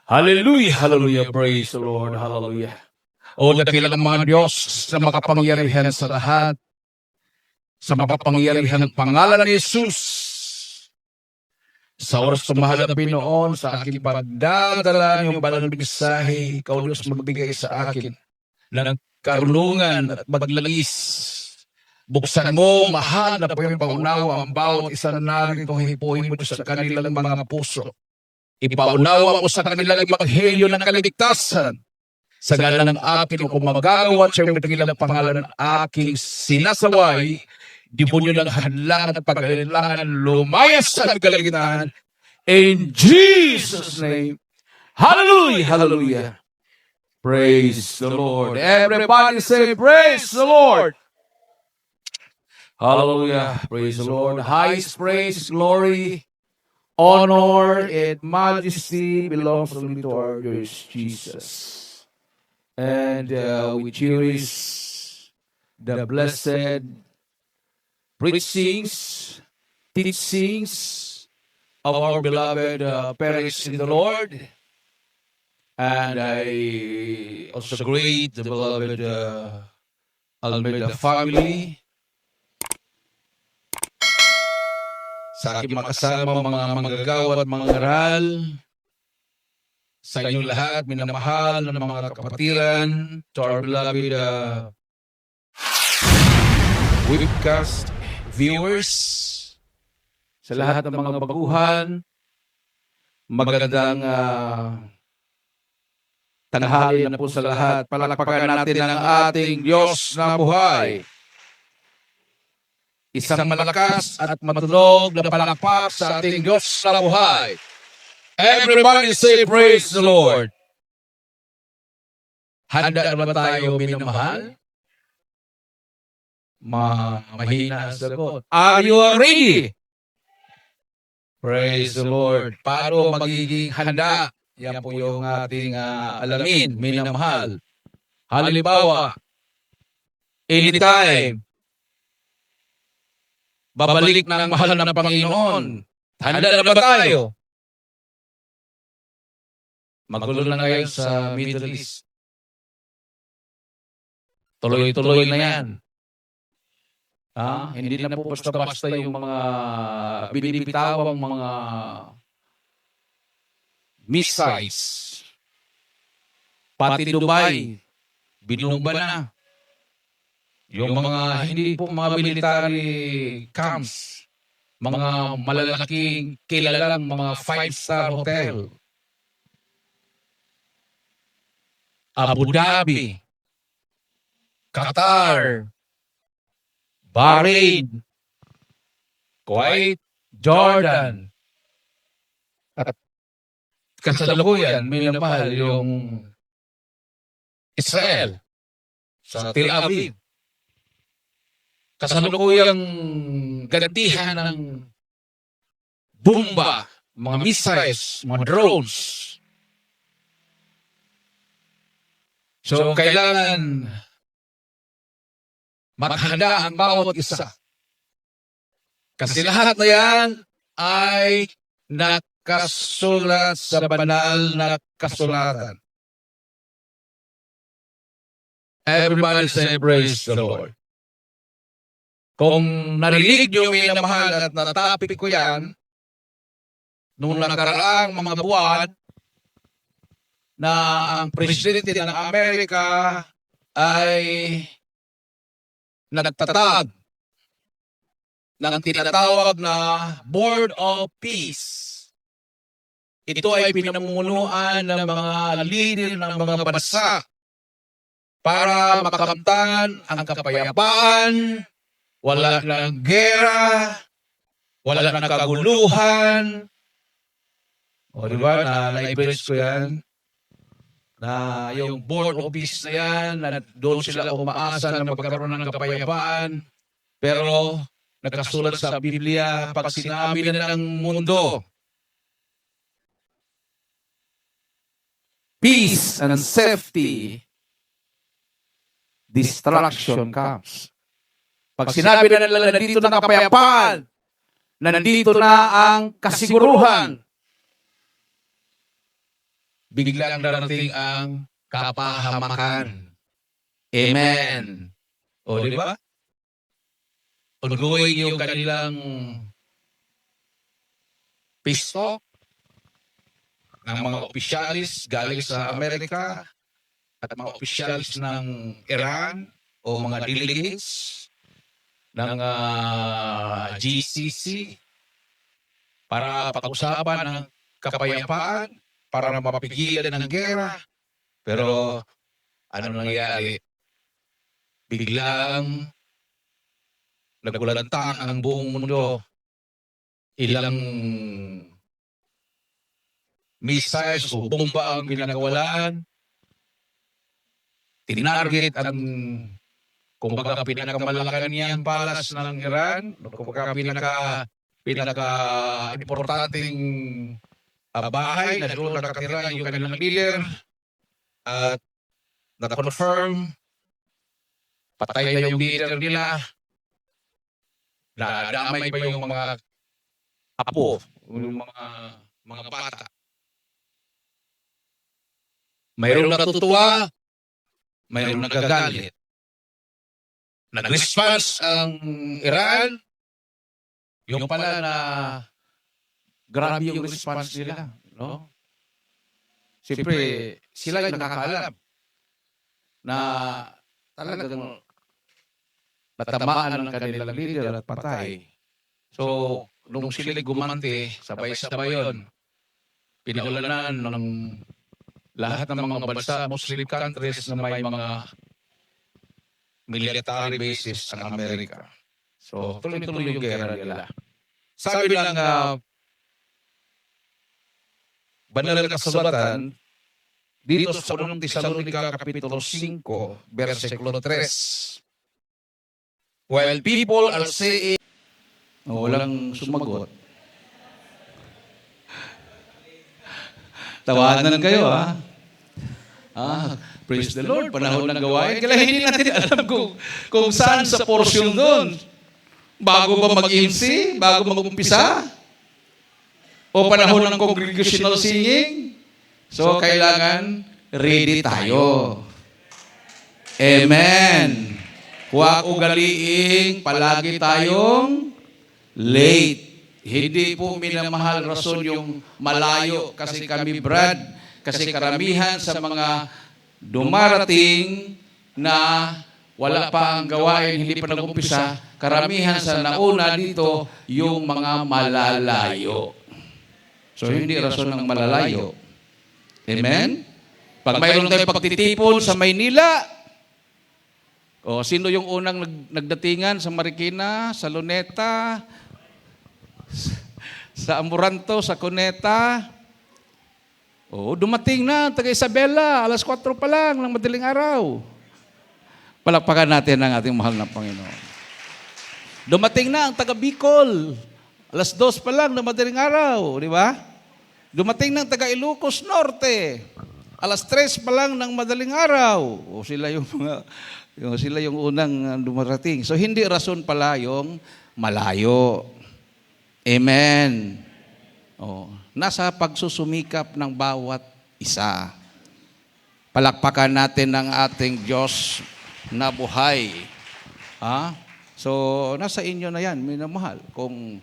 Hallelujah, hallelujah, praise the Lord, hallelujah. O dakilang mga Diyos sa makapangyarihan sa lahat, sa makapangyarihan ng pangalan ni Jesus, sa oras na mahal na Pinoon, sa aking pagdadala niyong banal na mensahe, ikaw Diyos magbigay sa akin ng karunungan at maglagis. Buksan mo, mahal na po yung paunawa ang bawat isa na narito, hipuin mo sa kanilang mga puso. Ipaunawa mo sa kanilang ebanghelyo ng kaligtasan. Sa ngalan ng akin kung magagawa sa iyong dakilang pangalan ng aking sinasaway, demonyo ng hadlang at pag-alilangan lumayas sa nagkalaginahan. In Jesus' name, hallelujah, hallelujah. Praise the Lord. Everybody say, praise the Lord. Hallelujah, praise the Lord. Highest praise, glory, honor, and majesty belongs only to our Lord Jesus. And we cherish the blessed preachings, teachings of our beloved parents in the Lord. And I also greet the beloved Almeida family. Sa aking mga kasama, mga manggagawa at mga ngaral, sa inyong lahat, minamahal ng mga kapatiran, to our beloved webcast viewers, sa lahat ng mga baguhan, magandang tanghali na po sa lahat. Palakpakan natin ang ating Diyos na buhay. Isang malakas at matunog na palakpak sa ating Diyos na buhay. Everybody say praise the Lord. Handa na ba tayo minamahal? Mahina ang sagot. Are you ready? Praise the Lord. Paano magiging handa? Yan po yung ating alamin, minamahal. Halimbawa, anytime, babalik ng mahal ng Panginoon. Handa na ba tayo? Magulo na ngayon sa Middle East. Tuloy-tuloy na yan. Hindi na po basta-basta yung mga binibitawang mga missiles. Pati Dubai, binumba na. Yung mga hindi po mga military camps, mga malalaking kilalang mga 5-star hotel. Abu Dhabi, Qatar, Bahrain, Kuwait, Jordan, at kasalukuyan, minamahal yung Israel sa Tel Aviv. Kasalukuyang gantihan ng bomba, mga missiles, mga drones. So, kailangan maghanda ang bawat isa. Kasi lahat na yan ay nakasulat sa banal na kasulatan. Everybody say praise the Lord. Kung narinig nyo minamahal at natapik ko yan, nung nakaraang mga buwan, na ang presidente ng Amerika ay nagtatag ng tinatawag na Board of Peace. Ito ay pinamumunuan ng mga leader ng mga bansa para makamtan ang kapayapaan, wala ng gera, wala ng kaguluhan. O diba, na-impress ko yan. Na yung Board of Peace na yan, na doon sila umaasa na magkaroon ng kapayapaan. Pero nagkasulat sa Biblia, pag sinabi na ng mundo, peace and safety, destruction comes. Pag sinabi na nila na nandito na kapayapaan, na nandito na ang kasiguruhan, biglang darating ang kapahamakan. Amen. O, di ba? Ongoing yung kanilang peace talk ng mga opisyalis galing sa Amerika at mga opisyalis ng Iran o mga delegates ng GCC para pag-usapan ng kapayapaan, para mapapigilan ng gera. Pero ano nangyari? Biglang nagulantang ang buong mundo. Ilang missiles o bomba ang pinagawalan. Tinarget ang kumbaga pinakamalaki niyang palas ng Iran, kumbaga pinaka-importanting bahay na doon nakatira yung kanilang leader at na-confirm patay na yung leader nila. Nadamay pa yung mga apo, yung mga bata. Mayroong natutuwa, mayroong nagagalit. Nag-response ang Iran, yung pala na grabe yung response nila, no? Siyempre, sila yung nakakaalam na talagang natamaan ng kanilang leader at patay. So, nung sila gumante, sabay-sabay yun, pinaulanan ng lahat ng mga bansa, Muslim countries na may mga military bases ang Amerika. So, tuloy-tuloy yung gera nila. Sabi lang banal na kasulatan, dito sa unang Tesalonica Kapitulo 5, versikulo 3. While people are saying, Walang sumagot. Tawanan kayo, ha? Praise the Lord, panahon ng gawain. Kaya hindi natin alam kung saan sa portion doon. Bago ba mag-MC? Bago mag-umpisa? O panahon ng congregational singing? So, kailangan ready tayo. Amen. Huwag ugaliing palagi tayong late. Hindi po minamahal rason yung malayo kasi kami, Brad, kasi karamihan sa mga dumarating na wala pa ang gawain, hindi pa nag-umpisa, karamihan sa nauna dito yung mga malalayo. So, hindi rason ng malalayo. Amen? Pag mayroon tayong pagtitipon sa Maynila, sino yung unang nagdatingan sa Marikina, sa Luneta, sa Amoranto, sa Cuneta? Dumating na, taga Isabela, alas 4 pa lang ng madaling araw. Palakpakan natin ang ating mahal na Panginoon. Dumating na ang taga Bicol, alas 2 pa lang ng madaling araw, di ba? Dumating na ang taga Ilocos Norte, alas 3 pa lang ng madaling araw. Sila yung unang dumarating. So, hindi rason pala yung malayo. Amen. Nasa pagsusumikap ng bawat isa. Palakpakan natin ang ating Diyos na buhay. So, nasa inyo na yan, minamahal. Kung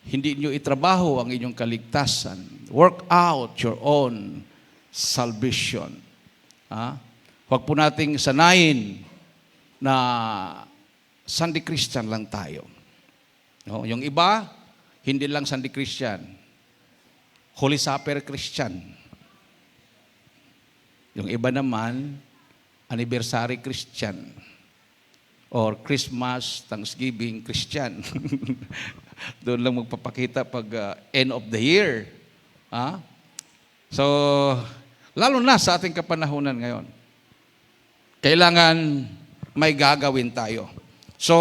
hindi nyo itrabaho ang inyong kaligtasan, work out your own salvation. Huwag po nating sanayin na Sunday Christian lang tayo. Yung iba, hindi lang Sunday Christian. Holy Supper Christian. Yung iba naman, Anniversary Christian. Or Christmas, Thanksgiving Christian. Doon lang magpapakita pag end of the year. So, lalo na sa ating kapanahunan ngayon. Kailangan may gagawin tayo. So,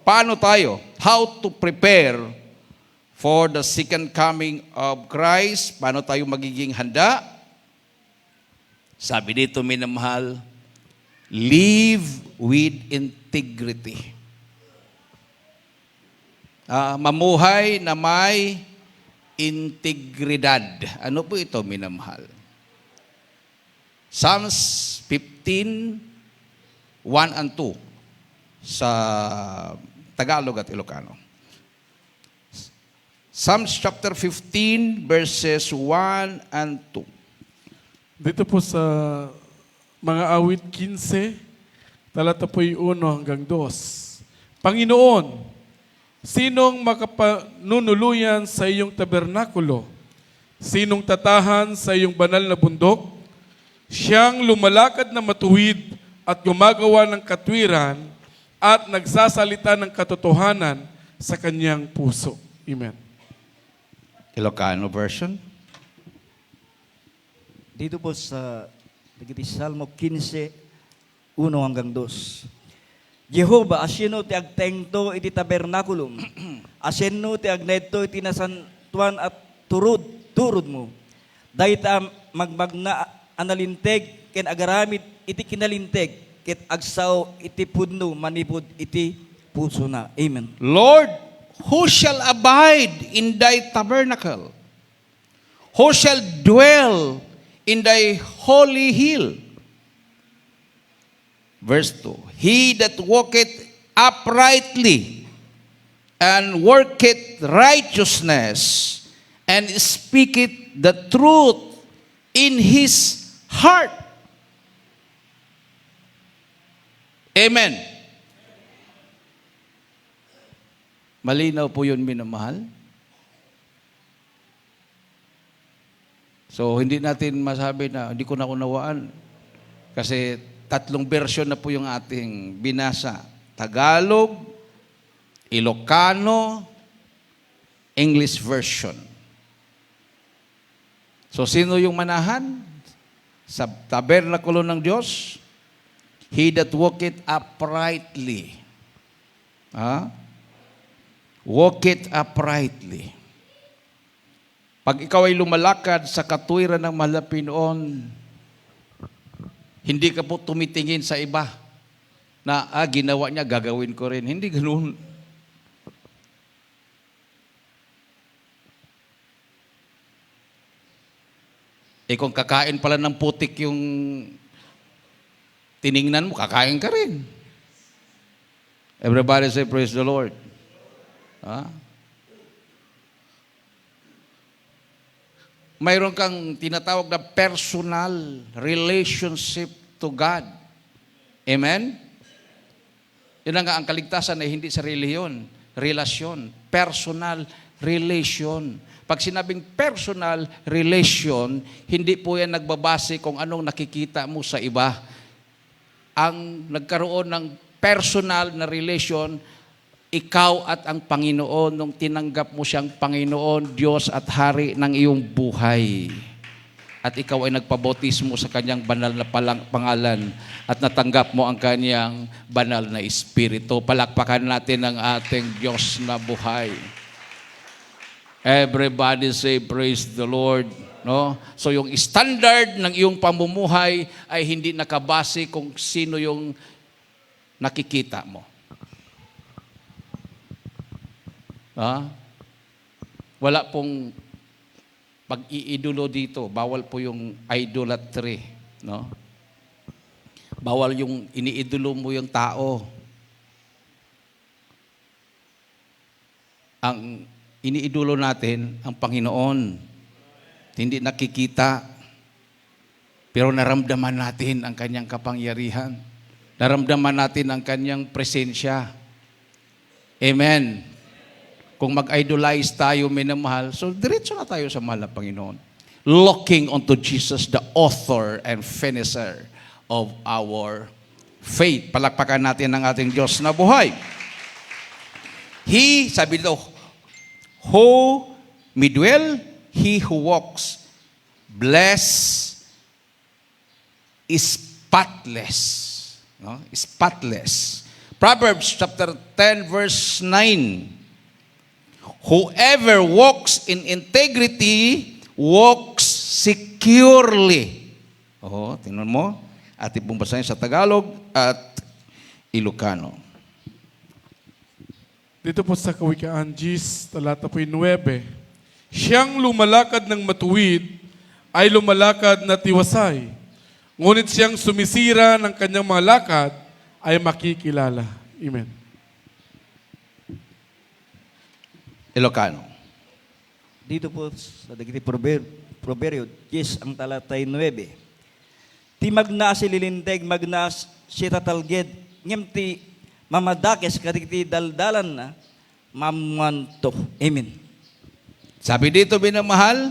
paano tayo? How to prepare for the second coming of Christ? Paano tayo magiging handa? Sabi dito, minamahal, live with integrity. Mamuhay na may integridad. Ano po ito, minamahal? Psalms 15, 1 and 2 sa Tagalog at Ilocano. Psalms chapter 15, verses 1 and 2. Dito po sa mga awit 15, talata po'y 1 hanggang 2. Panginoon, sinong makapanunuluyan sa iyong tabernakulo? Sinong tatahan sa iyong banal na bundok? Siyang lumalakad na matuwid at gumagawa ng katwiran at nagsasalita ng katotohanan sa kanyang puso. Amen. Ilocano version. Dito po sa Salmo 15, 1 hanggang 2. Jehova, asino ti agtengto iti tabernakulum, asino ti agnedto iti nasantuan at turod mo. Dahita magmagna analinteg, ken agaramid iti kinalinteg, ket agsaw iti pudno, manipod iti puso na. Amen. Lord, who shall abide in thy tabernacle? Who shall dwell in thy holy hill? Verse 2. He that walketh uprightly and worketh righteousness and speaketh the truth in his heart. Amen. Malinaw po yun, minamahal. So, hindi natin masabi na hindi ko naunawaan. Kasi 3 version na po yung ating binasa. Tagalog, Ilocano, English version. So, sino yung manahan? Sa tabernakulo ng Diyos? He that walketh uprightly. Walk it uprightly. Pag ikaw ay lumalakad sa katwiran ng mahal na Panginoon, hindi ka po tumitingin sa iba na ginawa niya, gagawin ko rin. Hindi ganoon. Kung kakain pala ng putik yung tiningnan mo, kakain ka rin. Everybody say, praise the Lord. Mayroon kang tinatawag na personal relationship to God. Amen? Yun ang kaligtasan ay hindi sa reliyon, relasyon. Personal relation. Pag sinabing personal relation, hindi po yan nagbabase kung anong nakikita mo sa iba. Ang nagkaroon ng personal na relation, ikaw at ang Panginoon nung tinanggap mo siyang Panginoon, Diyos at Hari ng iyong buhay. At ikaw ay nagpabautismo sa kanyang banal na pangalan at natanggap mo ang kanyang banal na Espiritu. Palakpakan natin ang ating Diyos na buhay. Everybody say, praise the Lord. No? So yung standard ng iyong pamumuhay ay hindi nakabase kung sino yung nakikita mo. Wala pong pag-iidolo dito. Bawal po yung idolatry. No? Bawal yung iniidolo mo yung tao. Ang iniidolo natin, ang Panginoon. Hindi nakikita. Pero naramdaman natin ang kanyang kapangyarihan. Naramdaman natin ang kanyang presensya. Amen. Kung mag-idolize tayo, minamahal, so diretso na tayo sa mahal na Panginoon. Looking unto Jesus, the author and finisher of our faith. Palakpakan natin ang ating Diyos na buhay. He, sabi daw, who may dwell, he who walks, blessed, spotless. No? Spotless. Proverbs chapter 10, verse 9. Whoever walks in integrity walks securely. Tingnan mo. Ating pong basahin sa Tagalog at Ilocano. Dito po sa Kawikaan Gis, talata po'y 9. Siyang lumalakad ng matuwid ay lumalakad na tiwasay. Ngunit siyang sumisira ng kanyang mga lakad ay makikilala. Amen. Ilocano. Dito po sa dagiti proverbio, yes, ang talatay 9. Ti magnaas ililinteg, magnaas si tatalged, ngem ti mamadakes kadagiti daldalan na, mamanto. Amen. Sabi dito, binamahal,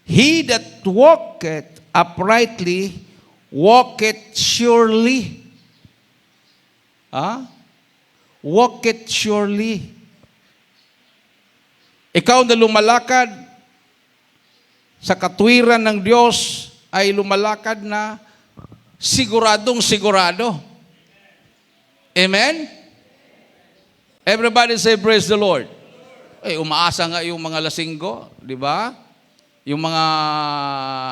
he that walketh uprightly, walketh surely. Walketh surely. Ikaw na lumalakad sa katwiran ng Diyos ay lumalakad na siguradong sigurado. Amen? Everybody say praise the Lord. Umaasa nga yung mga lasinggo, di ba? Yung mga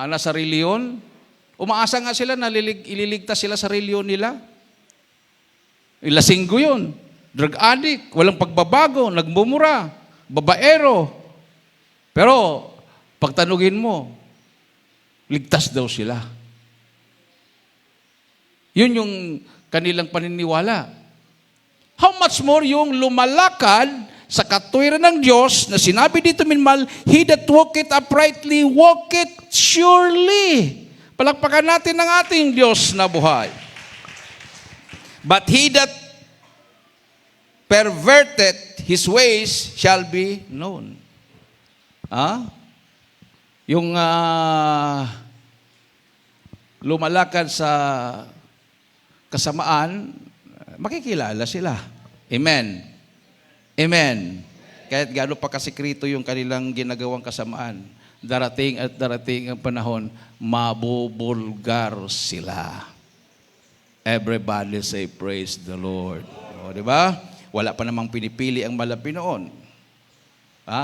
nasa reliyon, umaasa nga sila na ililigtas sila sa reliyon nila. Lasinggo yun. Drug addict, walang pagbabago, nagmumura, babaero. Pero, pagtanugin mo, ligtas daw sila. Yun yung kanilang paniniwala. How much more yung lumalakad sa katwiran ng Diyos na sinabi dito minmal, he that walketh uprightly, walketh surely. Palakpakan natin ang ating Diyos na buhay. But he that perverteth his ways shall be known. Yung lumalakad sa kasamaan, makikilala sila. Amen. Amen. Kahit gaano pa kasikreto yung kanilang ginagawang kasamaan, darating at darating ang panahon, mabubulgar sila. Everybody say, praise the Lord. O, di ba? Wala pa namang pinipili ang malapi noon.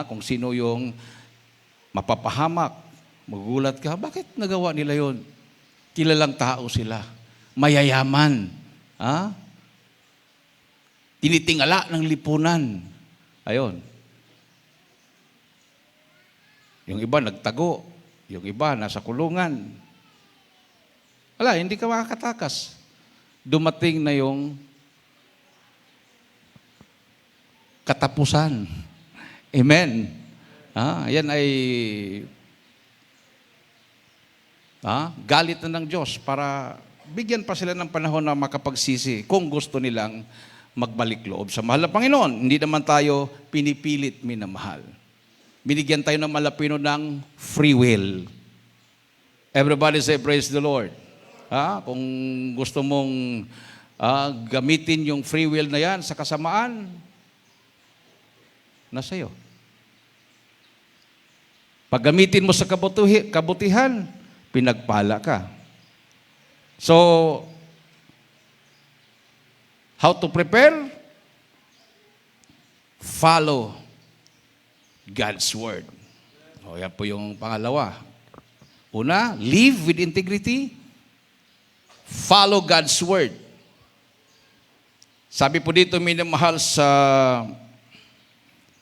Kung sino yung mapapahamak, magugulat ka, bakit nagawa nila yon? Kilalang tao sila. Mayayaman. Tinitingala ng lipunan. Ayon. Yung iba nagtago. Yung iba nasa kulungan. Wala, hindi ka makakatakas. Dumating na yung katapusan. Amen. Yan ay galit na ng Diyos para bigyan pa sila ng panahon na makapagsisi kung gusto nilang magbalik loob sa mahal na Panginoon. Hindi naman tayo pinipilit minamahal. Binigyan tayo ng malapino ng free will. Everybody say, praise the Lord. Kung gusto mong gamitin yung free will na yan sa kasamaan, nasa iyo. Pag gamitin mo sa kabutihan, pinagpala ka. So, how to prepare? Follow God's Word. Yan po yung pangalawa. Una, live with integrity. Follow God's Word. Sabi po dito, minamahal sa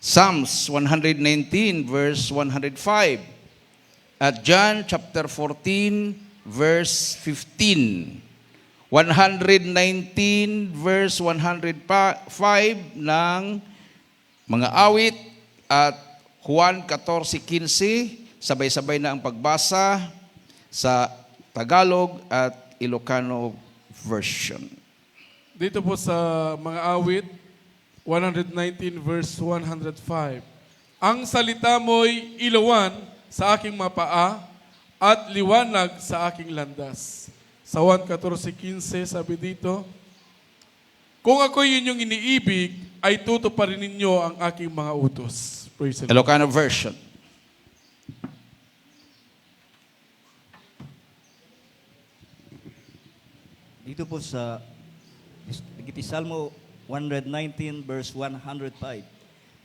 Psalms 119 verse 105 at John chapter 14 verse 15. 119 verse 105 ng mga awit at Juan 14:15, sabay-sabay na ang pagbasa sa Tagalog at Ilocano version. Dito po sa mga awit, 119 verse 105. Ang salita mo'y ilawan sa aking mapaa at liwanag sa aking landas. Sa 1:14-15 sabi dito, kung ako'y inyong iniibig, ay tutuparin ninyo ang aking mga utos. Praise the Lord. Ilocano version. Dito po sa Salmo 119 verse 105.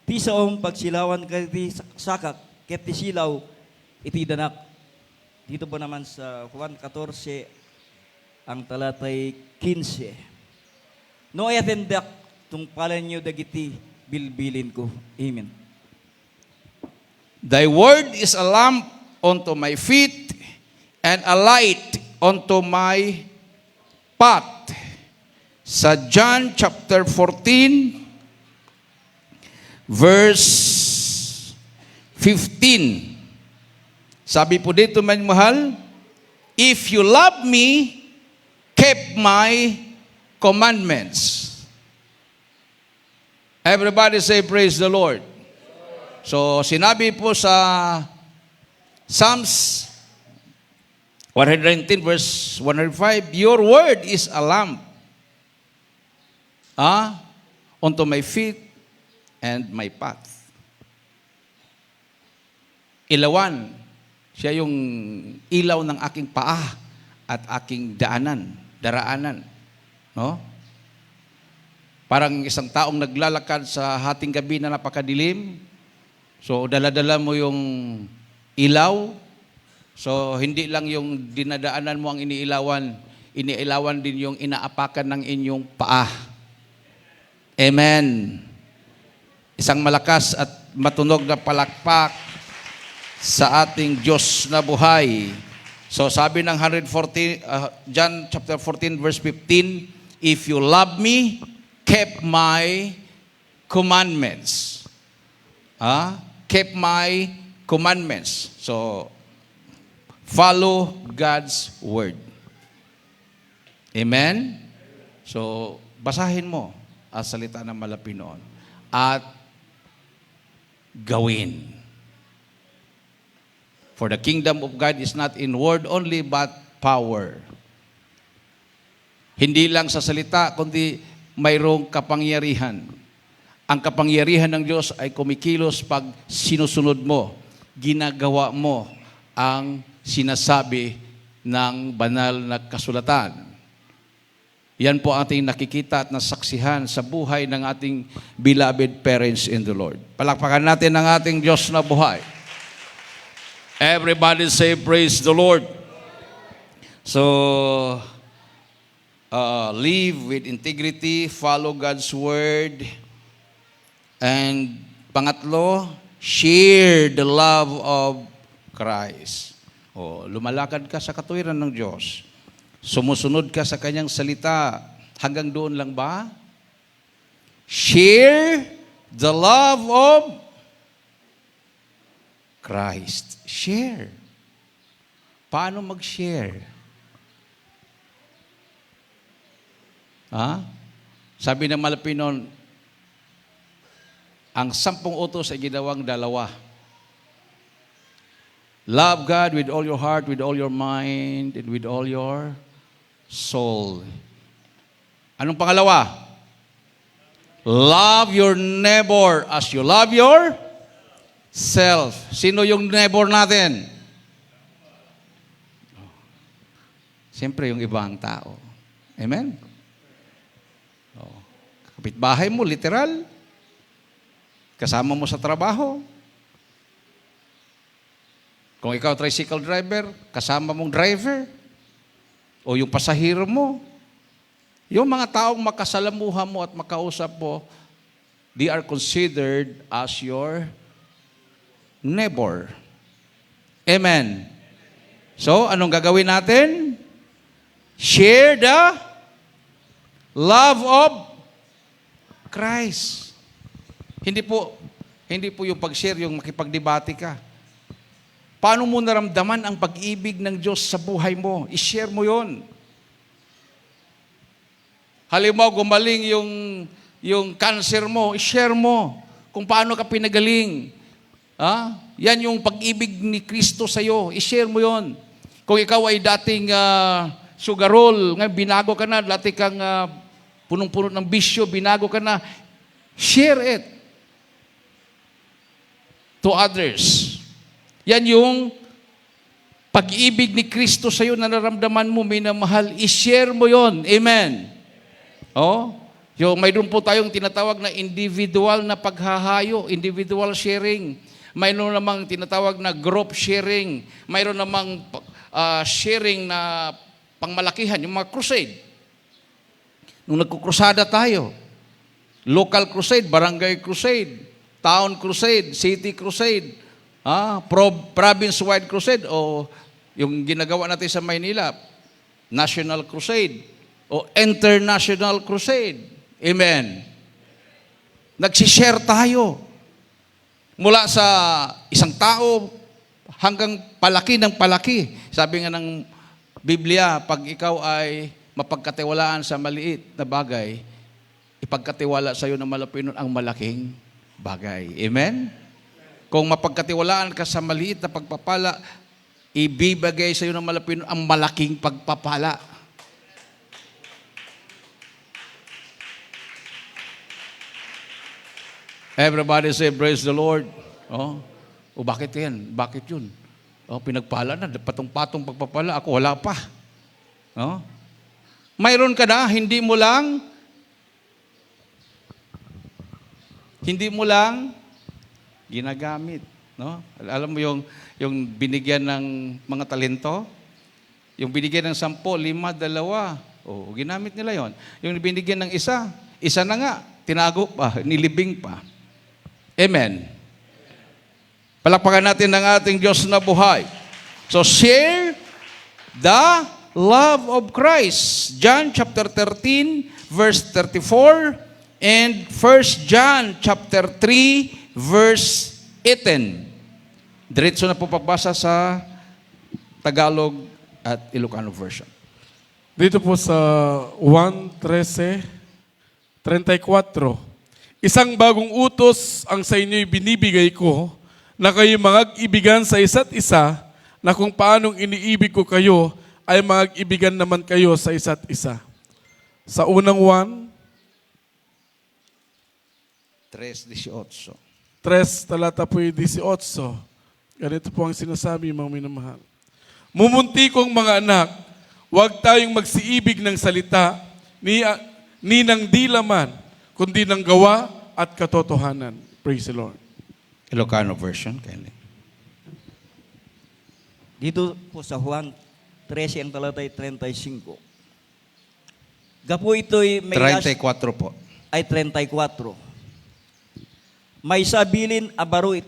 Ti saom pagsilawan kati sakak ket ti silaw iti danak. Dito po naman sa Juan 14 ang talatay 15. No ayatendak tungpalan nyo dagiti bilbilin ko. Amen. Thy word is a lamp unto my feet and a light unto my path. Sa John chapter 14, verse 15. Sabi po dito, mga mahal, if you love me, keep my commandments. Everybody say, praise the Lord. So, sinabi po sa Psalms 119 verse 105, your word is a lamp unto my feet and my path. Ilawan, siya yung ilaw ng aking paa at aking daraanan. No? Parang isang taong naglalakad sa hating gabi na napakadilim. So, dala-dala mo yung ilaw. So, hindi lang yung dinadaanan mo ang iniilawan din yung inaapakan ng inyong paa. Amen. Isang malakas at matunog na palakpak sa ating Diyos na buhay. So, sabi ng John chapter 14 verse 15, if you love me, keep my commandments. Keep my commandments. So, follow God's word. Amen? So, basahin mo ang salita ng Malapinoon at gawin. For the kingdom of God is not in word only, but power. Hindi lang sa salita, kundi mayroong kapangyarihan. Ang kapangyarihan ng Diyos ay kumikilos pag sinusunod mo, ginagawa mo ang sinasabi ng banal na kasulatan. Yan po ang ating nakikita at nasaksihan sa buhay ng ating beloved parents in the Lord. Palakpakan natin ang ating Diyos na buhay. Everybody say, praise the Lord. So, live with integrity, follow God's word, and pangatlo, share the love of Christ. Lumalakad ka sa katuwiran ng Diyos. Sumusunod ka sa kanyang salita. Hanggang doon lang ba? Share the love of Christ. Share. Paano mag-share? Sabi ng Malapinoon, ang 10 utos ay ginawang 2. Love God with all your heart, with all your mind, and with all your soul. Anong pangalawa? Love your neighbor as you love yourself. Sino yung neighbor natin? Siyempre yung ibang tao. Amen? Kapitbahay mo, literal. Kasama mo sa trabaho. Kung ikaw tricycle driver, kasama mong driver. O yung pasahero mo. Yung mga taong makasalamuha mo at makausap mo, they are considered as your neighbor. Amen. So, anong gagawin natin? Share the love of Christ. Hindi po yung pag-share, yung makipagdebate ka. Paano mo naramdaman ang pag-ibig ng Diyos sa buhay mo? I-share mo yon. Halimbawa, gumaling yung cancer mo, i-share mo kung paano ka pinagaling. Yan yung pag-ibig ni Kristo sa iyo. I-share mo yon. Kung ikaw ay dating sugarol, ngayon binago ka na, dati kang punong-puno ng bisyo, binago ka na, share it to others. Yan yung pag-ibig ni Kristo sa iyo na naramdaman mo, minamahal, i-share mo yon. Amen. Yung mayroon po tayong tinatawag na individual na paghahayo, individual sharing. Mayroon namang tinatawag na group sharing. Mayroon namang sharing na pangmalakihan, yung mga crusade. Nung nagkukrusada tayo, local crusade, barangay crusade, town crusade, city crusade, Province-wide crusade o yung ginagawa natin sa Maynila, National Crusade o International Crusade. Amen. Nagsishare tayo mula sa isang tao hanggang palaki ng palaki. Sabi nga ng Biblia, pag ikaw ay mapagkatiwalaan sa maliit na bagay, ipagkatiwala sa iyo na malapit ang malaking bagay. Amen? Kung mapagkatiwalaan ka sa maliit na pagpapala, ibibigay sa iyo ng malapit ang malaking pagpapala. Everybody say, praise the Lord. O bakit yan? Bakit yun? Pinagpala na, patong-patong pagpapala. Ako, wala pa. Mayroon ka na, hindi mo lang ginagamit. No? Alam mo yung binigyan ng mga talento? Yung binigyan ng 10, 5, 2. Ginamit nila yon. Yung binigyan ng isa na nga, tinago pa, nilibing pa. Amen. Palakpakan natin ng ating Diyos na buhay. So, share the love of Christ. John chapter 13, verse 34, and 1 John chapter 3, verse 18. Diretso na po pagbasa sa Tagalog at Ilocano version. Dito po sa 1:13-34, isang bagong utos ang sa inyo'y binibigay ko, na kayo mag-ibigan sa isa't isa, na kung paanong iniibig ko kayo, ay mag-ibigan naman kayo sa isa't isa. Sa unang 3:18. 3, talata po 18. Ganito po ang sinasabi, mga minamahal. Mumunti kong mga anak, huwag tayong magsiibig ng salita, ni ng dilaman, kundi ng gawa at katotohanan. Praise the Lord. Ilocano version, Kenny. Dito po sa Juan 13 ang talatay 35. Gapo ito'y may 34 po. ay 34. May sabilin abaruit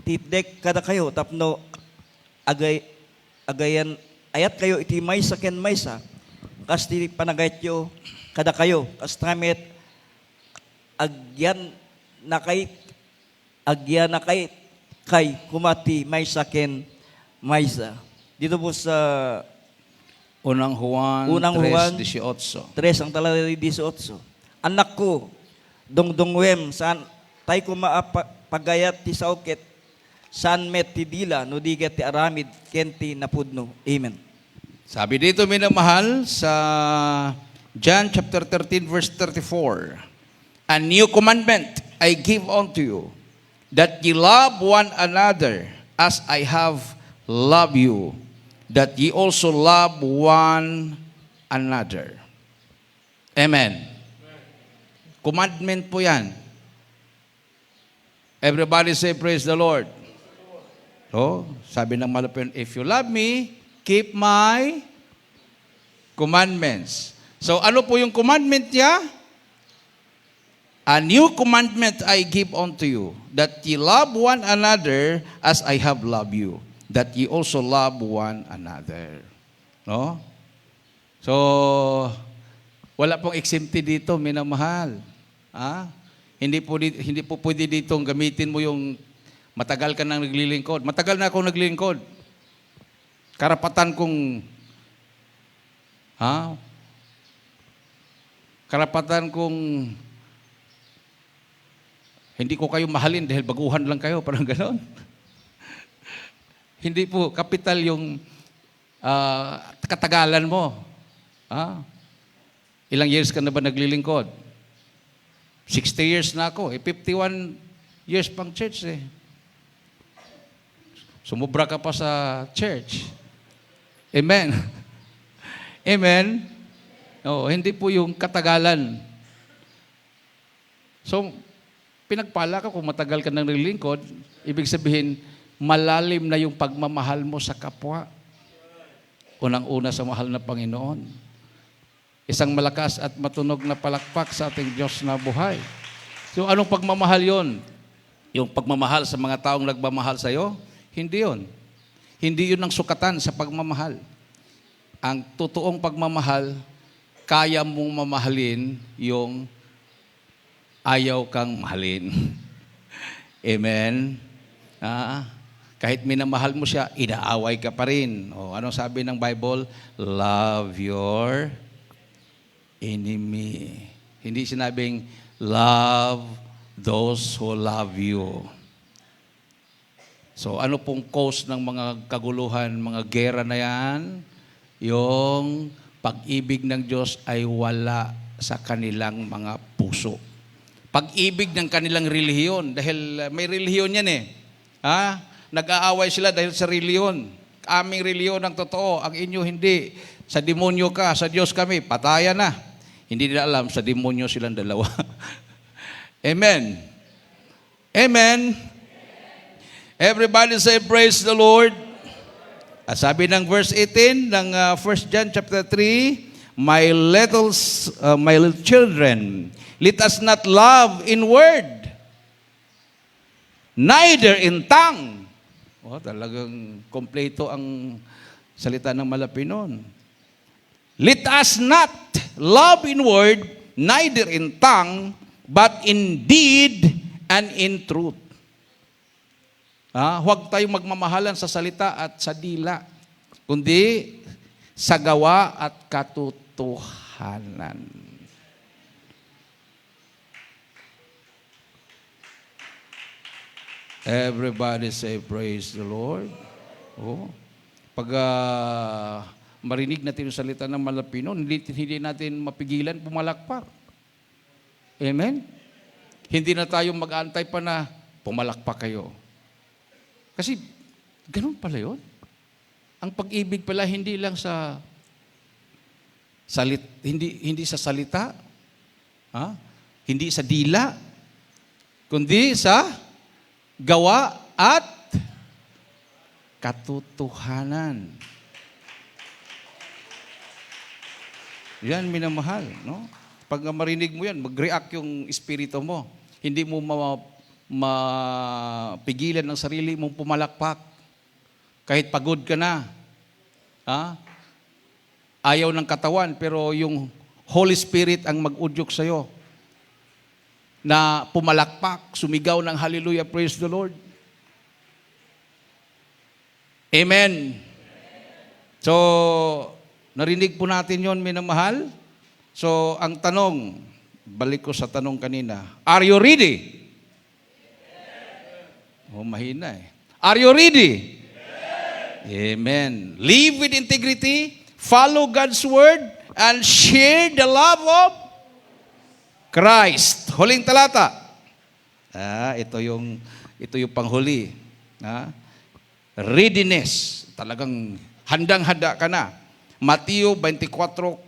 titdek kada kayo tapno agayan ayat kayo iti maysa ken maysa kasti panagaytyo kada kayo kastramet agyan na kay kumati maysa ken maysa. Dito po sa Unang Juan Unang Juan 3:18. 3 ang talatay 18. Anak ko, dongdongwem, saan tay ko maapagayat ti sauket, saan met ti dila, no diget ti aramid, kenti napudno. Amen. Sabi dito, minamahal, sa John chapter 13, verse 34, a new commandment I give unto you, that ye love one another as I have loved you, that ye also love one another. Amen. Commandment po yan. Everybody say, praise the Lord. Sabi ng malapit, if you love me, keep my commandments. So ano po yung commandment niya? A new commandment I give unto you, that ye love one another as I have loved you, that ye also love one another. No? So, wala pong exempted dito, minamahal. Hindi po pwede dito gamitin mo yung matagal ka nang naglilingkod. Matagal na akong naglilingkod. Karapatan kong hindi ko kayo mahalin dahil baguhan lang kayo, parang gano'n. Hindi po, kapital yung katagalan mo. Ilang years ka na ba naglilingkod? 60 years na ako. 51 years pang church eh. Sumubra ka pa sa church. Amen. Amen. Hindi po yung katagalan. So, pinagpala ka kung matagal ka nang naglilingkod, ibig sabihin, malalim na yung pagmamahal mo sa kapwa. Unang-una sa mahal na Panginoon. Isang malakas at matunog na palakpak sa ating Diyos na buhay. So anong pagmamahal yon? Yung pagmamahal sa mga taong nagmamahal sa iyo? Hindi yun. Hindi yun ang sukatan sa pagmamahal. Ang totoong pagmamahal, kaya mong mamahalin yung ayaw kang mahalin. Amen? Kahit minamahal mo siya, inaaway ka pa rin. O, anong sabi ng Bible? Love your enemy. Hindi sinabing, love those who love you. So, ano pong cause ng mga kaguluhan, mga gera na yan? Yung pag-ibig ng Diyos ay wala sa kanilang mga puso. Pag-ibig ng kanilang relihiyon, dahil may relihiyon yan eh. Nag-aaway sila dahil sa relihiyon. Aming relihiyon ang totoo, ang inyo hindi. Sa demonyo ka, sa Diyos kami, patayan na. Hindi nila alam, sa demonyo silang dalawa. Amen. Amen. Everybody say, praise the Lord. Sabi ng verse 18 ng 1 John chapter 3, my little children, let us not love in word, neither in tongue. Talagang kompleto ang salita ng Malapinon. Let us not love in word, neither in tongue, but in deed and in truth. Huwag tayong magmamahalan sa salita at sa dila, kundi sa gawa at katotohanan. Everybody say, praise the Lord. Pag marinig natin yung salita ng Malapinon, hindi natin mapigilan pumalakpak. Amen? Hindi na tayo mag-aantay pa na pumalakpak kayo. Kasi, ganun pala yun. Ang pag-ibig pala hindi lang sa hindi sa salita, hindi sa dila, kundi sa gawa at katotohanan. Yan, minamahal, no? Pag marinig mo yan, mag-react yung espiritu mo. Hindi mo mapigilan ng sarili mong pumalakpak. Kahit pagod ka na. Ayaw ng katawan, pero yung Holy Spirit ang mag-udyok sa'yo na pumalakpak, sumigaw ng hallelujah, praise the Lord. Amen. So, narinig po natin yon, minamahal. So, ang tanong, balik ko sa tanong kanina, are you ready? Mahina eh. Are you ready? Amen. Live with integrity, follow God's word, and share the love of Christ. Huling talata. Ito yung panghuli. Readiness. Talagang handang-handa ka na. Mateo 24:44.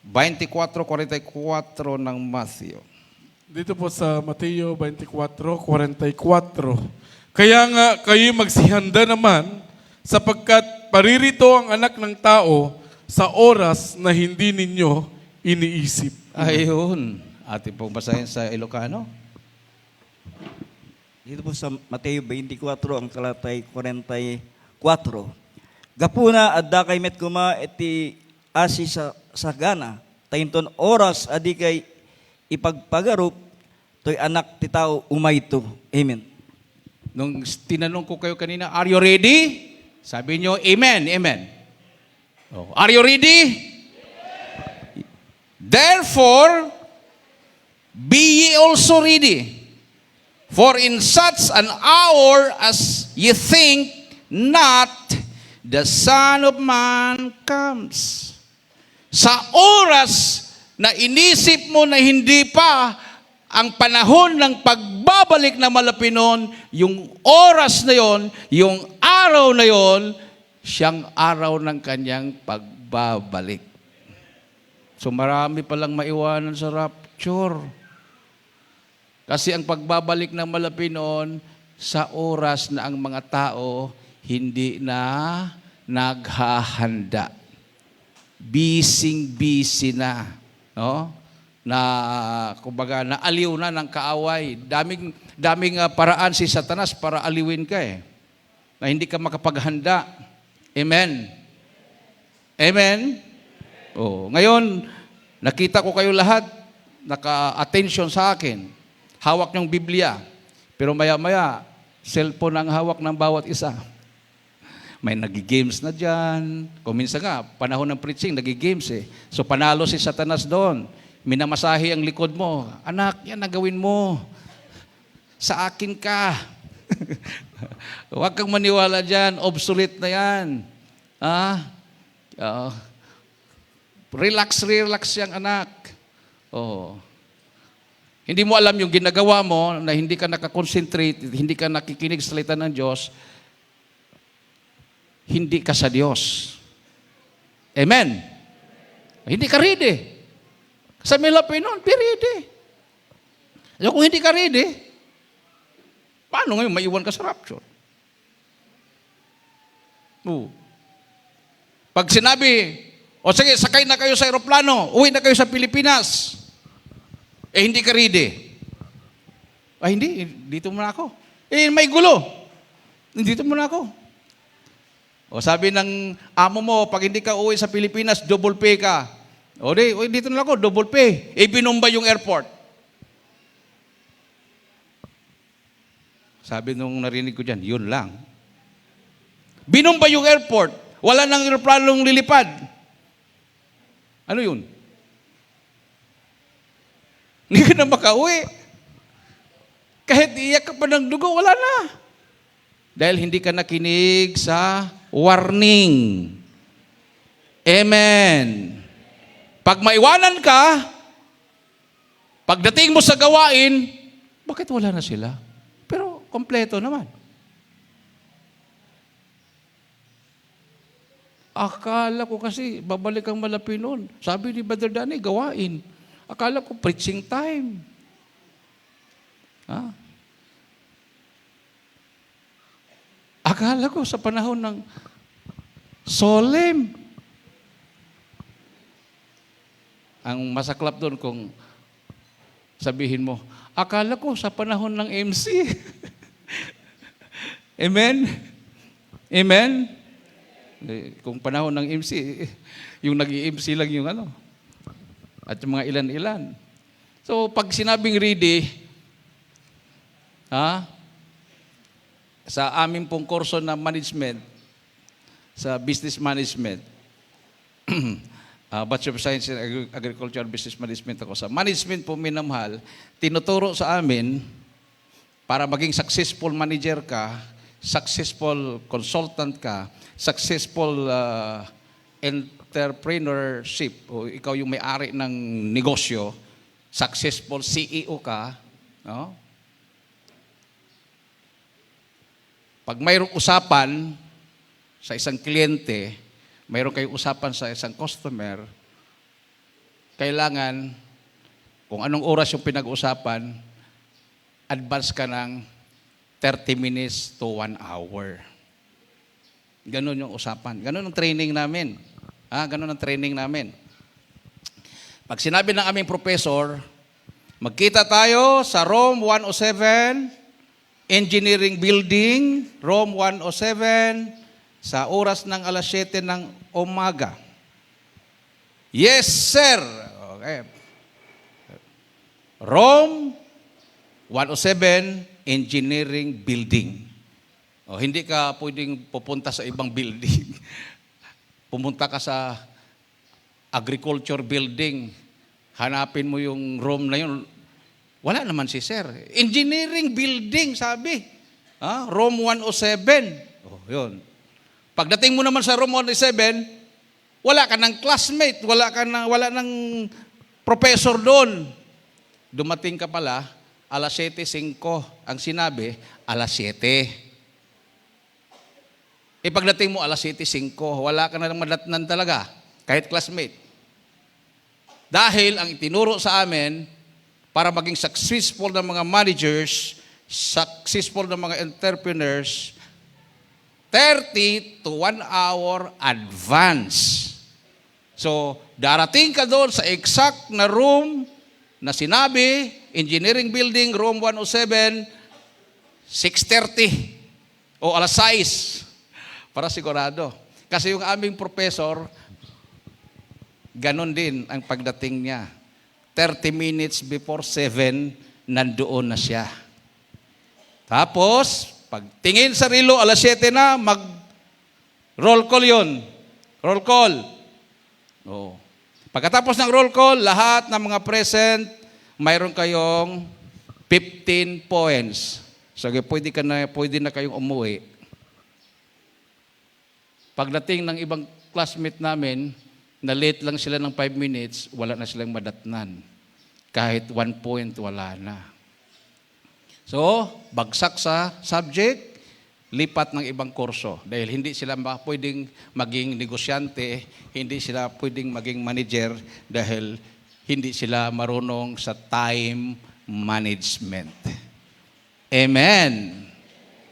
24:44 ng Matthew. Dito po sa Mateo 24:44. Kaya nga kayo magsihanda naman sapagkat paririto ang anak ng tao sa oras na hindi ninyo iniisip. Ayun. Atin pong basahin sa Ilocano. Dito po sa Mateo 24, ang talatay 44. Gapuna adda kay met kuma iti asi sa sagana, tainton oras adi kay ipagpagarup, to'y anak ti tao umayto. Amen. Nung tinanong ko kayo kanina, are you ready? Sabi nyo, amen, amen. Are you ready? Therefore, be ye also ready. For in such an hour as ye think not, the Son of Man comes. Sa oras na inisip mo na hindi pa ang panahon ng pagbabalik na Malapinon, yung oras na yon, yung araw na yon, siyang araw ng kanyang pagbabalik. So marami palang maiwanan sa rapture. Kasi ang pagbabalik ng Malapinon, sa oras na ang mga tao hindi na naghahanda. Busy na. No? na kumbaga naaliw na ng kaaway. Daming paraan si Satanas para aliwin ka na hindi ka makapaghanda. Amen. Amen. Oh, ngayon nakita ko kayo lahat naka-attention sa akin. Hawak ng Biblia. Pero maya-maya cellphone ang hawak ng bawat isa. May nagi-games na dyan. Kung minsan nga, panahon ng preaching, nagi-games So panalo si Satanas doon. Minamasahe ang likod mo. Anak, yan ang gawin mo. Sa akin ka. Huwag kang maniwala dyan. Obsolete na yan. Relax yung anak. Oh. Hindi mo alam yung ginagawa mo na hindi ka nakakonsentrate, hindi ka nakikinig sa salita ng Diyos, hindi ka sa Diyos. Amen? Hindi ka ready. Sa Milapinon, be ready. So, kung hindi ka ready, paano ngayon maiwan ka sa rapture? Pag sinabi, o sige, sakay na kayo sa aeroplano, uwi na kayo sa Pilipinas, hindi ka ready. Hindi, dito muna ako. May gulo. Dito muna ako. O sabi ng amo mo, pag hindi ka uwi sa Pilipinas, double pay ka. Dito na ako, double pay. Binomba yung airport. Sabi nung narinig ko dyan, yun lang. Binomba yung airport. Wala nang aeroplanong lilipad. Ano yun? Hindi ka na makauwi. Kahit iyak ka pa ng dugo, wala na. Dahil hindi ka nakinig sa warning. Amen. Pag maiwanan ka, pagdating mo sa gawain, bakit wala na sila? Pero kompleto naman. Akala ko kasi, babalik ang Malapinon. Sabi ni Brother Danny, gawain. Akala ko, preaching time. Akala ko sa panahon ng solemn. Ang masaklap doon kung sabihin mo, akala ko sa panahon ng MC. Amen? Amen? Kung panahon ng MC, yung nag-i-MC lang yung at yung mga ilan-ilan. So, pag sinabing ready, sa aming pong kurso na management, sa business management, Bachelor of Science in Agriculture and Business Management ako. Sa management po, minamahal, tinuturo sa amin para maging successful manager ka, successful consultant ka, successful entrepreneurship, o ikaw yung may-ari ng negosyo, successful CEO ka, no? Pag mayroong usapan sa isang kliyente, mayroon kayong usapan sa isang customer, kailangan, kung anong oras yung pinag-usapan, advance ka ng 30 minutes to 1 hour. Ganon yung usapan. Ganon ang training namin. Ganon ang training namin. Pag sinabi ng aming professor, magkita tayo sa room 107, engineering building, room 107, sa oras ng alas 7 ng umaga. Yes, sir. Okay. Room 107, engineering building. Hindi ka pwedeng pupunta sa ibang building. Pumunta ka sa agriculture building. Hanapin mo yung room na yun. Wala naman si sir. Engineering building, sabi. Room 107. Yun. Pagdating mo naman sa room 107, wala ka ng classmate, wala ng professor doon. Dumating ka pala, alas 7:05. Ang sinabi, alas 7. Pagdating mo, alas 7:05, wala ka na ng madatnan talaga, kahit classmate. Dahil ang itinuro sa amin, para maging successful ng mga managers, successful ng mga entrepreneurs, 30 to 1 hour advance. So, darating ka doon sa exact na room na sinabi, engineering building, room 107, 6:30 o alas 6 para sigurado. Kasi yung aming professor, ganon din ang pagdating niya. 30 minutes before 7, nandoon na siya. Tapos, pagtingin sa relo, alas 7 na, mag-roll call yun. Roll call. Oo. Pagkatapos ng roll call, lahat ng mga present, mayroon kayong 15 points. So, pwede na kayong umuwi. Pagdating ng ibang classmate namin, na late lang sila ng 5 minutes, wala na silang madatnan. Kahit 1 point, wala na. So, bagsak sa subject, lipat ng ibang kurso. Dahil hindi sila pwedeng maging negosyante, hindi sila pwedeng maging manager, dahil hindi sila marunong sa time management. Amen.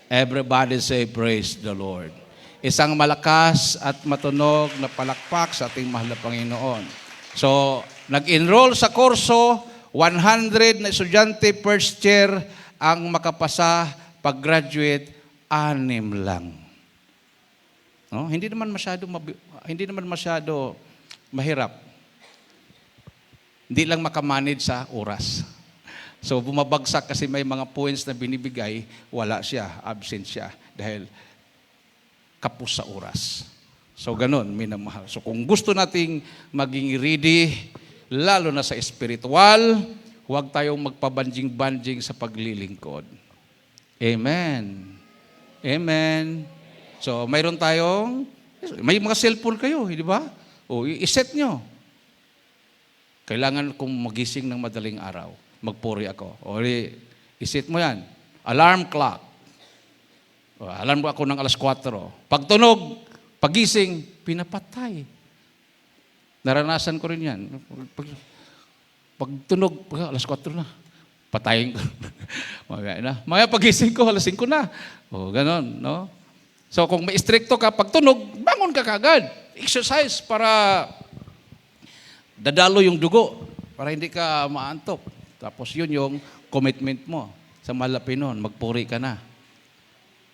Everybody say, praise the Lord. Isang malakas at matunog na palakpak sa ating mahal na Panginoon. So, nag-enroll sa kurso, 100 na estudyante first year ang makapasa, pag-graduate, 6 lang. No? Hindi naman masyado mahirap. Hindi lang makamanage sa oras. So, bumabagsak kasi may mga points na binibigay, wala siya, absent siya, dahil kapos sa oras. So, ganun, minamahal. So, kung gusto nating maging ready, lalo na sa spiritual, huwag tayong magpabanjing-banjing sa paglilingkod. Amen. Amen. So, may mga cellphone kayo, di ba? O, iset nyo. Kailangan kong magising ng madaling araw. Magpuri ako. O, iset mo yan. Alarm clock. O, alarm mo ako ng alas 4. Pagtunog, pagising, pinapatay. Naranasan ko rin yan. Pagtunog, alas 4 na. Patayin ko. Maya pagising ko, alas 5 na. O, ganon, no? So, kung may stricto ka, pagtunog, bangon ka kagad. Exercise para dadalo yung dugo, para hindi ka maantok. Tapos yun yung commitment mo sa Malapinon, magpuri ka na.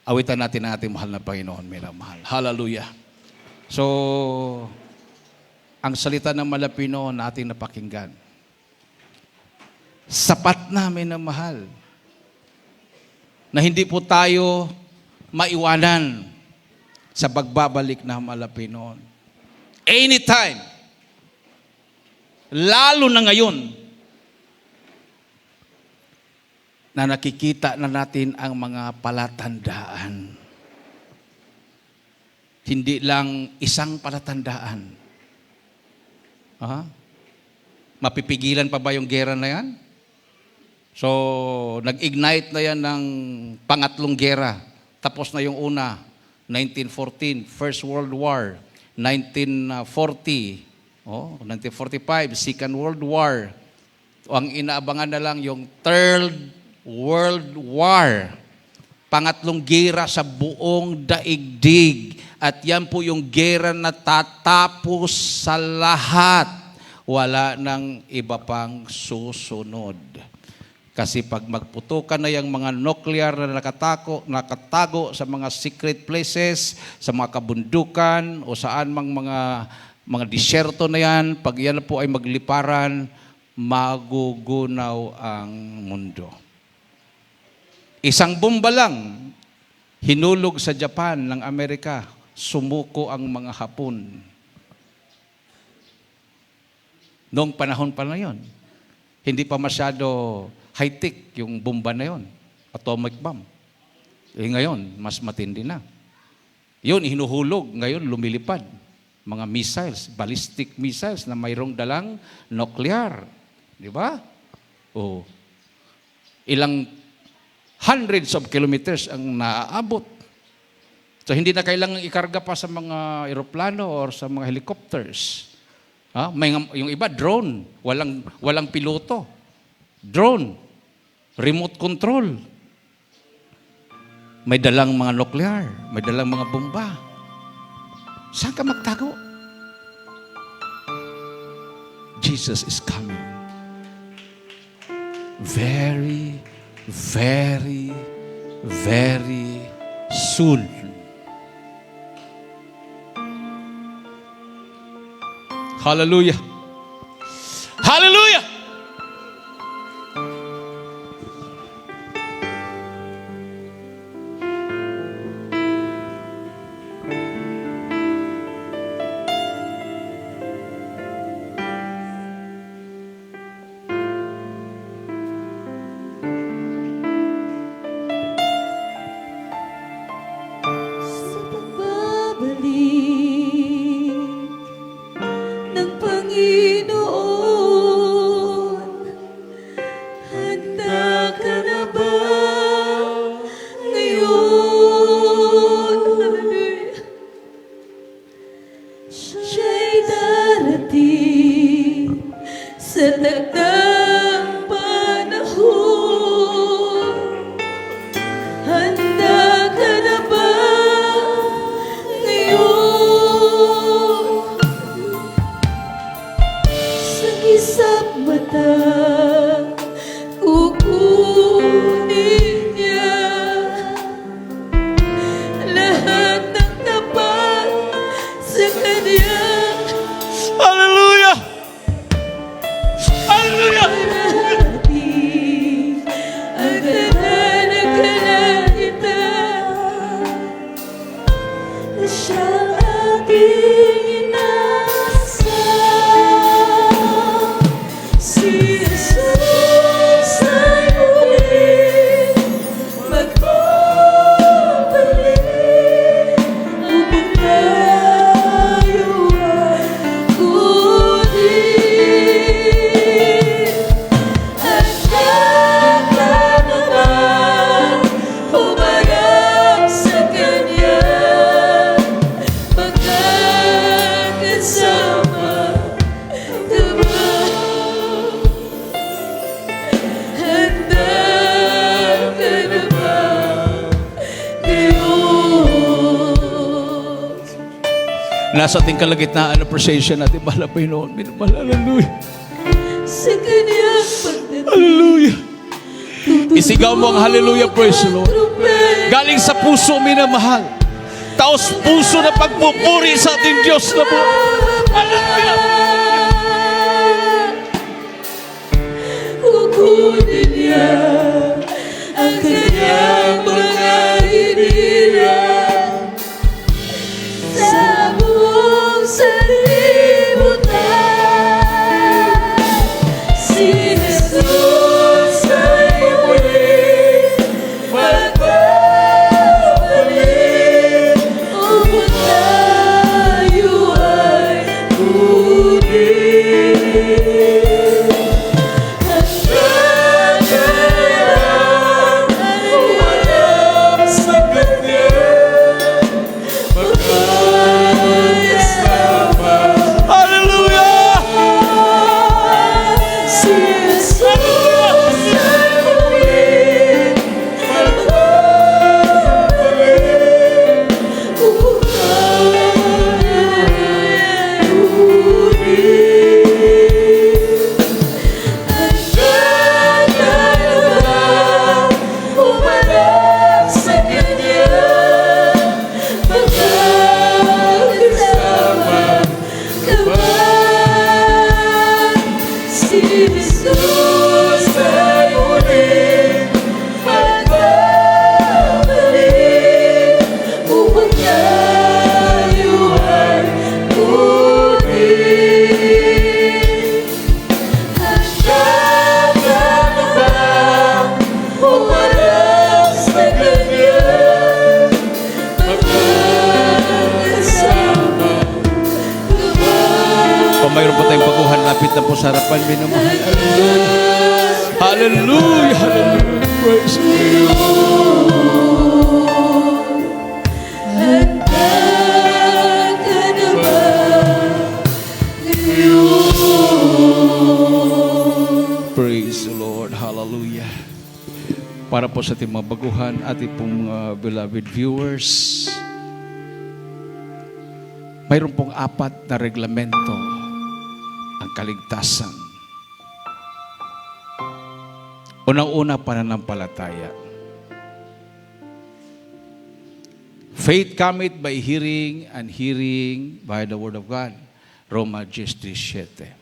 Awitan natin ang ating mahal na Panginoon, minamahal. Hallelujah. So, ang salita ng Malapinon na ating napakinggan. Sapat na, minamahal. Na hindi po tayo maiwanan sa pagbabalik ng Malapinon. Anytime. Lalo na ngayon, na nakikita na natin ang mga palatandaan. Hindi lang isang palatandaan. Mapipigilan pa ba yung gera na yan? So, nag-ignite na yan ng pangatlong gera. Tapos na yung una, 1914, First World War. 1940, 1945, Second World War. Ang inaabangan na lang yung Third World War. Pangatlong gera sa buong daigdig. At yan po yung gera na tatapos sa lahat. Wala nang iba pang susunod. Kasi pag magputukan na yung mga nuclear na nakatago sa mga secret places, sa mga kabundukan, o saan mang mga disyerto na yan, pag yan po ay magliparan, magugunaw ang mundo. Isang bomba lang, hinulog sa Japan ng Amerika, sumuko ang mga Hapon. Noong panahon pa na yon, hindi pa masyado high-tech yung bomba na yon, atomic bomb. Ngayon, mas matindi na. Yun, hinuhulog, ngayon lumilipad. Mga missiles, ballistic missiles na mayroong dalang nuclear. Di ba? O, ilang hundreds of kilometers ang naaabot. So, hindi na kailangang ikarga pa sa mga eroplano or sa mga helicopters. Yung iba, drone. Walang piloto. Drone. Remote control. May dalang mga nuclear. May dalang mga bomba. Saan ka magtago? Jesus is coming. very, very, very soon. Hallelujah. Hallelujah. Sa pagbabalik ng Panginoon, handa ka na ba ngayon? Hallelujah. Siya'y darating sa takdang panahon. Handa ka na ba ngayon? Sa isang mata, kukunin niya lahat ng tapat sa kanya. Hallelujah. Hallelujah. Parating ang tanan ng kalangitan na siyang aking inasal. Si Jesus ay muling magbabalik upang tayo ay kunin. Handa ka na ba humarap sa Kanya? Magkakasama ka ba? Handa ka na ba ngayon? Nasa ating kalagitnaan, appreciation natin, mahal na Panginoon. Minamahal, hallelujah. Sa Kanyang pagdating, Hallelujah. Isigaw mo ang hallelujah, praise the Lord. Galing sa puso, minamahal. Taos puso na pagpupuri sa ating Diyos na po. Hallelujah. kukunin niya ang Kanyang mga hinirang sa buong sanlibutan. Si Jesus ay muling magbabalik upang tayo ay kunin. Kung mayroon po tayong baguhan, lapit na po sa harapan, minamahal. Hallelujah. Hallelujah. Hallelujah. Praise God. Praise the Lord. Hallelujah. Para po sa ating mga baguhan, ating pong beloved viewers, mayroon pong 4 na reglamento ang kaligtasan. Unang-una, pananampalataya. Faith cometh by hearing, and hearing by the Word of God. Roma 10:17.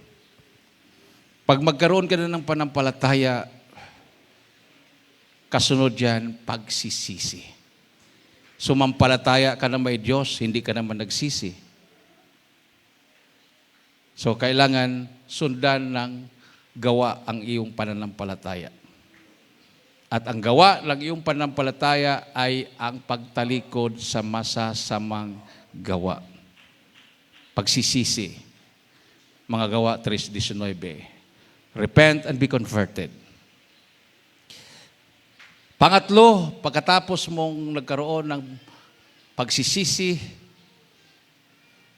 Pag magkaroon ka na ng panampalataya, kasunod yan, pagsisisi. Sumampalataya ka na may Diyos, hindi ka naman nagsisi. So, kailangan sundan ng gawa ang iyong pananampalataya. At ang gawa ng iyong pananampalataya ay ang pagtalikod sa masasamang gawa. Pagsisisi. Mga gawa 3:19. Repent and be converted. Pangatlo, pagkatapos mong nagkaroon ng pagsisisi,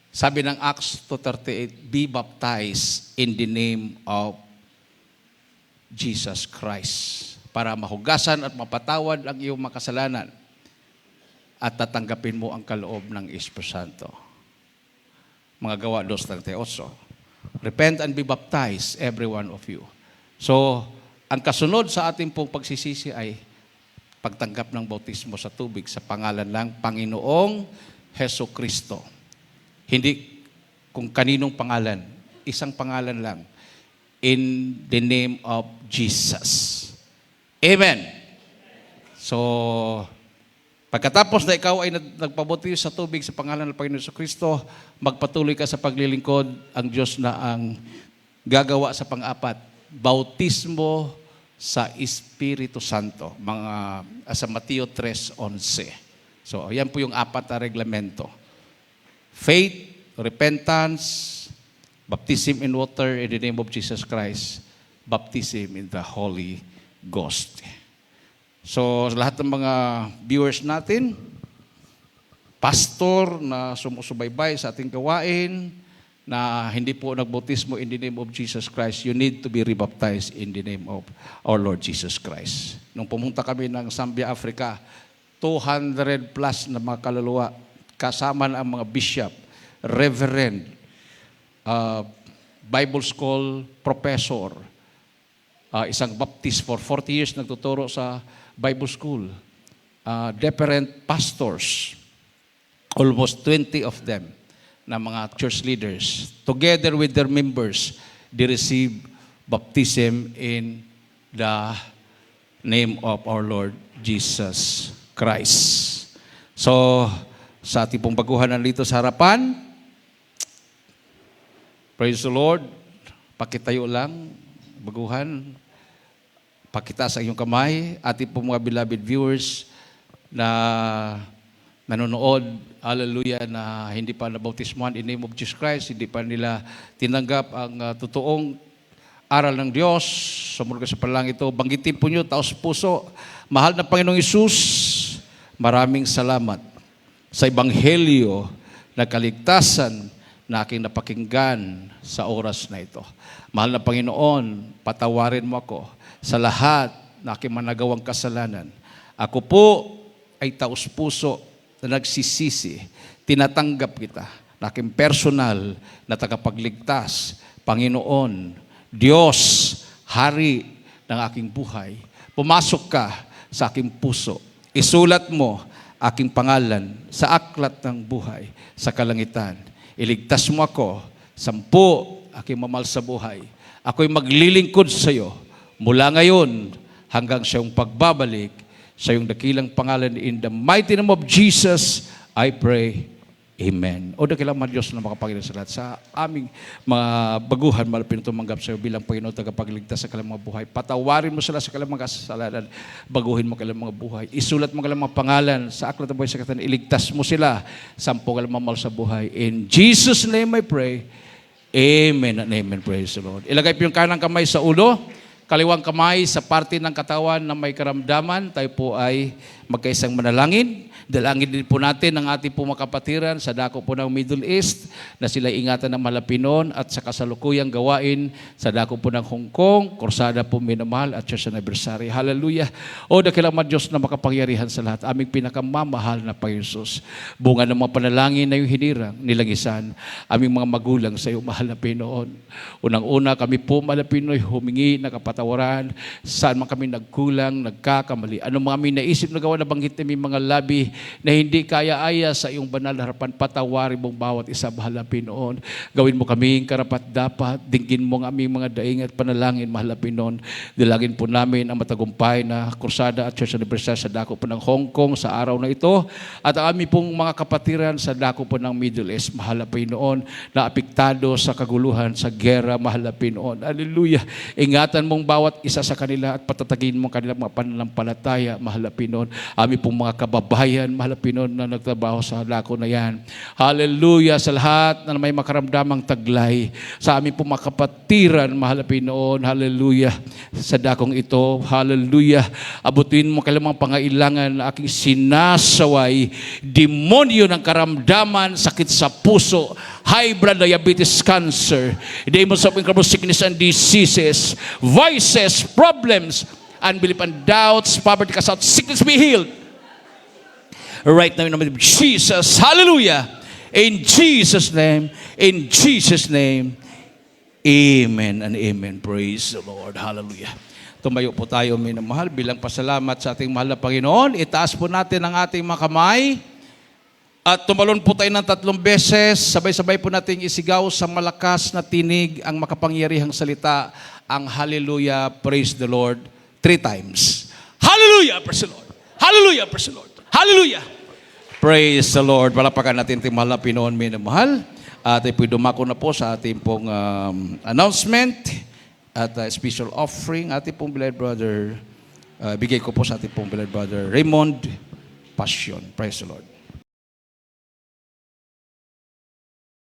sabi ng Acts 2:38, be baptized in the name of Jesus Christ para mahugasan at mapatawad ang iyong makasalanan at tatanggapin mo ang kaloob ng Espiritu Santo. Mga gawa 2:38. Repent and be baptized, every one of you. So, ang kasunod sa ating pong pagsisisi ay pagtanggap ng bautismo sa tubig sa pangalan ng Panginoong Heso Kristo. Hindi kung kaninong pangalan, isang pangalan lang. In the name of Jesus. Amen. So, pagkatapos na ikaw ay nagpabautismo sa tubig sa pangalan ng Panginoon Hesus Kristo, magpatuloy ka sa paglilingkod. Ang Diyos na ang gagawa sa pang-apat. Bautismo sa Espiritu Santo. Sa Mateo 3:11. So, yan po yung 4 na reglamento. Faith, repentance, baptism in water in the name of Jesus Christ, baptism in the Holy Ghost. So, lahat ng mga viewers natin, pastor na sumusubaybay sa ating gawain, na hindi po nagbautismo in the name of Jesus Christ, you need to be rebaptized in the name of our Lord Jesus Christ. Nung pumunta kami ng Zambia, Africa, 200 plus na mga kaluluwa, kasama na ang mga bishop, reverend, Bible school professor, isang Baptist for 40 years nagtuturo sa Bible school, different pastors, almost 20 of them, na mga church leaders, together with their members, they receive baptism in the name of our Lord Jesus Christ. So, sa ating pong baguhan nandito sa harapan, praise the Lord, pakitayo lang, baguhan, pakita sa inyong kamay, ating pong mga beloved viewers na nanonood, hallelujah, na hindi pa nabautismuhan in the name of Jesus Christ, hindi pa nila tinanggap ang totoong aral ng Diyos. Sumunod ka sa palang ito, banggitin po nyo, taos puso, mahal na Panginoong Hesus, maraming salamat sa Ebanghelyo na kaligtasan na aking napakinggan sa oras na ito. Mahal na Panginoon, patawarin mo ako sa lahat na aking managawang kasalanan. Ako po ay taos-puso na nagsisisi, tinatanggap kita na aking personal na tagapagligtas. Panginoon, Diyos, Hari ng aking buhay, pumasok ka sa aking puso. Isulat mo aking pangalan sa aklat ng buhay sa kalangitan. Iligtas mo ako, 10 aking mamahal sa buhay. Ako'y maglilingkod sa iyo mula ngayon hanggang sa iyong pagbabalik sa iyong dakilang pangalan. In the mighty name of Jesus, I pray. Amen. O dakilang mga Diyos na makapagilan sa lahat. Sa aming mga baguhan, malapit na tumanggap sa iyo bilang Panginoon tagapagligtas sa kanilang mga buhay. Patawarin mo sila sa kanilang mga kasalanan. Baguhin mo kanilang mga buhay. Isulat mo kanilang mga pangalan sa aklat ng buhay sa katan. Iligtas mo sila. 10 kanilang mamahal sa buhay. In Jesus' name I pray. Amen and amen. Praise the Lord. Ilagay po yung kanang kamay sa ulo. Kaliwang kamay sa parte ng katawan na may karamdaman. Tayo po ay magkaisang manalangin. Dalangin din po natin ang ating po mga kapatiran sa dako po ng Middle East na sila ingatan ng malapinon at sa kasalukuyang gawain sa dako po ng Hong Kong, Kursada po minamahal at Church Anniversary. Hallelujah. O dakilang mga Diyos na makapangyarihan sa lahat, aming pinakamamahal na Panginoon Jesus. Bunga ng mga panalangin na yung hinirang, nilangisan, aming mga magulang sa iyo, mahal na Pinoon. Unang-una, kami po, mahal na Pinoy, humingi ng kapatawaran, saan man kami nagkulang, nagkakamali. Ano mga aming naisip na gawa na banggit namin mga labi na hindi kaya-aya sa iyong banal na harapan, patawarin mong bawat isa, mahal na Pinoon. Gawin mo kaming karapat-dapat, dinggin mo ang aming mga daing at panalangin, mahal na Pinoon. Dilagin po namin ang matagumpay na Kursada at Church Anniversary sa dako po ng Hong Kong sa araw na ito. At ang aming pong mga kapatiran sa dako po ng Middle East, mahal na Pinoon, na apektado sa kaguluhan, sa gera, mahal na Pinoon. Hallelujah. Ingatan mong bawat isa sa kanila at patatagin mo kanilang mga pananampalataya, mahal na Pinoon. Aming pong mga kababayan, mahal na Pinoon, na nagtrabaho sa dako na yan. Hallelujah. Sa lahat na may makaramdamang taglay, sa aming pong mga kapatiran, mahal na Pinoon. Hallelujah. Sa dakong ito, hallelujah. Abutin mo kailang mga pangailangan na aking sinasaway, demonyo ng karamdaman, sakit sa puso, high blood, diabetes, cancer, demons of incurable sickness and diseases, vices, problems, unbelief and doubts, poverty, cast out, sickness be healed. Right now in the name of Jesus, hallelujah. In Jesus' name, amen and amen. Praise the Lord, hallelujah. Tumayo po tayo, minamahal, bilang pasalamat sa ating mahal na Panginoon. Itaas po natin ang ating mga kamay. At tumalon po tayo ng 3 beses. Sabay-sabay po natin isigaw sa malakas na tinig ang makapangyarihang salita, ang hallelujah, praise the Lord, 3 times. Hallelujah, praise the Lord. Hallelujah, praise the Lord. Hallelujah. Praise the Lord. Palapakan natin ating mahal na Pinoon, minamahal. At po dumako na po sa ating pong announcement at special offering. Ating pong beloved brother, bigay ko po sa ating pong beloved brother Raymond Passion. Praise the Lord.